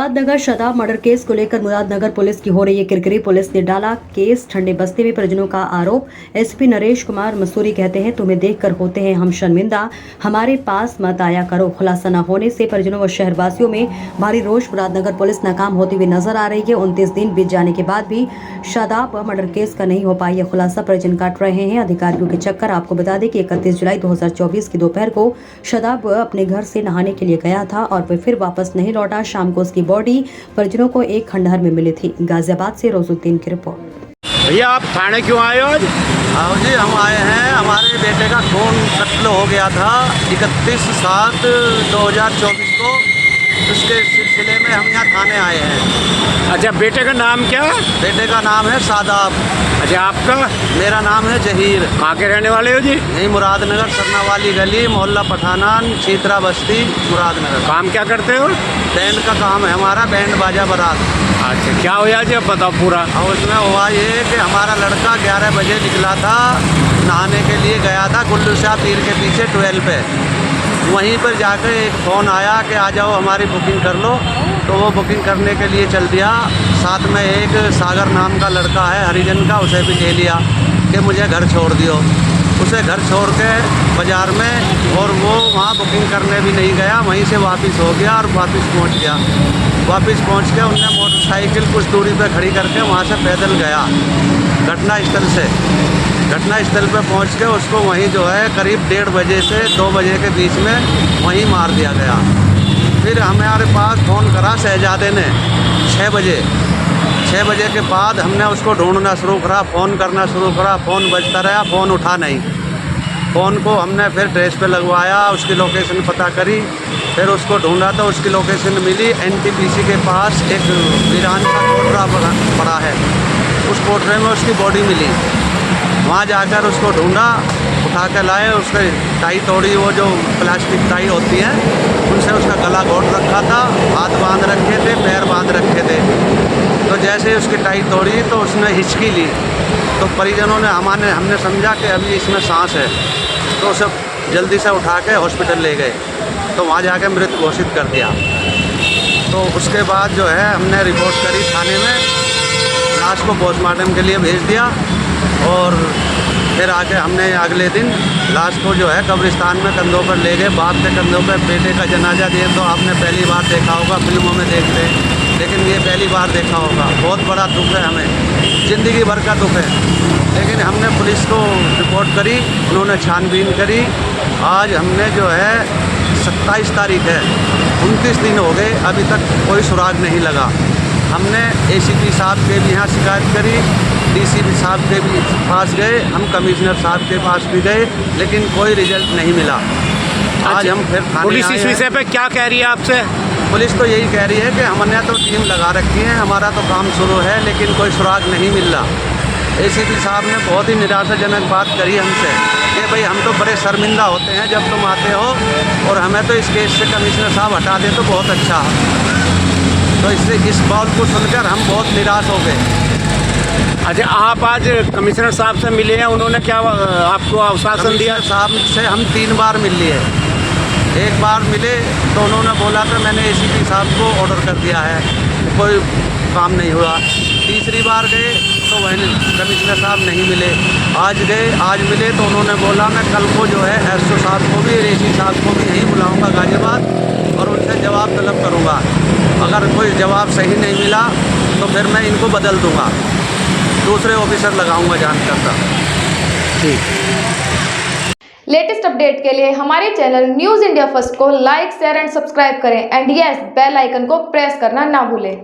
Muradnagar Shadab murder case को लेकर Muradnagar police की हो रही है किरकिरी। पुलिस ने डाला केस ठंडे बस्ते में परिजनों का आरोप। एसपी नरेश कुमार मसूरी कहते हैं, तुम्हें देखकर होते हैं हम शर्मिंदा, हमारे पास मत आया करो। खुलासा न होने से परिजनों व शहरवासियों में भारी रोष। मुरादनगर पुलिस नाकाम होती हुई नजर आ रही है। 29 दिन बीत जाने के बाद भी शदाब मर्डर केस का नहीं हो पाई है खुलासा। परिजन काट रहे हैं अधिकारियों के चक्कर। आपको बता दें कि 31 जुलाई 2024 की दोपहर को शदाब अपने घर से नहाने के लिए गया था और वह फिर वापस नहीं लौटा। शाम को उसकी बॉडी परिजनों को एक खंडहर में मिली थी। गाजियाबाद से रोजुद्दीन की रिपोर्ट। भैया आप थाने क्यों आए हो आज? हाँ जी, हम आए हैं। हमारे बेटे का खून कत्ल हो गया था 31/7/2024 को। उसके सिलसिले में हम यहाँ थाने आए हैं। अच्छा, बेटे का नाम क्या? बेटे का नाम है शादाब। अच्छा, आपका? मेरा नाम है जहीर। कहाँ के रहने वाले हो जी? यही मुरादनगर सरना वाली गली, मोहल्ला पठानान, चीतरा बस्ती, मुरादनगर। काम क्या करते हो? बैंड का काम है हमारा, बैंड बाजा बारात। अच्छा, क्या हुआ जी, अब बताओ पूरा। और उसमें हुआ ये कि हमारा लड़का 11 बजे निकला था, नहाने के लिए गया था गुल्लू शाह पीर के पीछे 12 पे। वहीं पर जाकर एक फ़ोन आया कि आ जाओ हमारी बुकिंग कर लो। तो वो बुकिंग करने के लिए चल दिया। साथ में एक सागर नाम का लड़का है हरिजन का, उसे भी ले लिया कि मुझे घर छोड़ दियो। उसे घर छोड़ के बाज़ार में, और वो वहाँ बुकिंग करने भी नहीं गया, वहीं से वापस हो गया और वापस पहुँच गया। वापस पहुँच के उनने मोटरसाइकिल कुछ दूरी पे खड़ी करके वहाँ से पैदल गया घटना स्थल से। घटना स्थल पे पहुँच के उसको वहीं जो है करीब 1:30 बजे से 2 बजे के बीच में वहीं मार दिया गया। फिर हमारे पास फ़ोन करा शहजादे ने 6 बजे। 6 बजे के बाद हमने उसको ढूंढना शुरू करा, फ़ोन करना शुरू करा। फ़ोन बजता रहा, फ़ोन उठा नहीं। फ़ोन को हमने फिर ट्रेस पे लगवाया, उसकी लोकेशन पता करी, फिर उसको ढूंढा तो उसकी लोकेशन मिली। एनटीपीसी के पास एक वीरान का कोटरा पड़ा है, उस कोटरे में उसकी बॉडी मिली। वहाँ जाकर उसको ढूंढा, उठा के लाए, उसकी टाई तोड़ी, वो जो प्लास्टिक टाई होती है उनसे उसका गला घोट रखा था, हाथ बांध रखे थे, पैर बांध रखे थे। तो जैसे ही उसकी टाई तोड़ी तो उसने हिचकी ली। तो परिजनों ने हमने समझा कि अभी इसमें सांस है, तो उसे जल्दी से उठा के हॉस्पिटल ले गए। तो वहाँ जाके मृत घोषित कर दिया। तो उसके बाद जो है हमने रिपोर्ट करी थाने में, लाश को पोस्टमार्टम के लिए भेज दिया। और फिर आके हमने अगले दिन लाश को जो है कब्रिस्तान में कंधों पर ले गए। बाप के कंधों पर बेटे का जनाजा दिए तो आपने पहली बार देखा होगा, फिल्मों में देखते हैं, लेकिन ये पहली बार देखा होगा। बहुत बड़ा दुख है, हमें ज़िंदगी भर का दुख है। लेकिन हमने पुलिस को रिपोर्ट करी, उन्होंने छानबीन करी। आज हमने जो है 27 तारीख है, 29 दिन हो गए, अभी तक कोई सुराग नहीं लगा। हमने एसीपी साहब के भी यहाँ शिकायत करी, डीसीपी साहब के भी पास गए, हम कमिश्नर साहब के पास भी गए, लेकिन कोई रिजल्ट नहीं मिला। आज हम फिर पुलिस इस विषय पे क्या कह रही है आपसे? पुलिस तो यही कह रही है कि हमने तो टीम लगा रखी है, हमारा तो काम शुरू है, लेकिन कोई सुराग नहीं मिल रहा। एसीपी साहब ने बहुत ही निराशाजनक बात करी हमसे कि भाई हम तो बड़े शर्मिंदा होते हैं जब तुम आते हो, और हमें तो इस केस से कमिश्नर साहब हटा दे तो बहुत अच्छा है। तो इससे इस बात को सुनकर हम बहुत निराश हो गए। अच्छा, आप आज कमिश्नर साहब से मिले हैं, उन्होंने क्या आपको आश्वासन दिया? साहब से हम 3 बार मिल लिए। एक बार मिले तो उन्होंने बोला कि मैंने एसीपी साहब को ऑर्डर कर दिया है, कोई काम नहीं हुआ। तीसरी बार गए तो वह कमिश्नर साहब नहीं मिले। आज गए, आज मिले तो उन्होंने बोला मैं कल को जो है एसओ साहब को भी, एसी साहब को भी यहीं बुलाऊंगा गाजियाबाद, और उनसे जवाब तलब करूंगा। अगर कोई जवाब सही नहीं मिला तो फिर मैं इनको बदल दूंगा, दूसरे ऑफिसर लगाऊंगा जानकर्ता। ठीक। लेटेस्ट अपडेट के लिए हमारे चैनल न्यूज़ इंडिया फर्स्ट को लाइक, शेयर एंड सब्सक्राइब करें। एंड यस, बेल आइकन को प्रेस करना ना भूलें।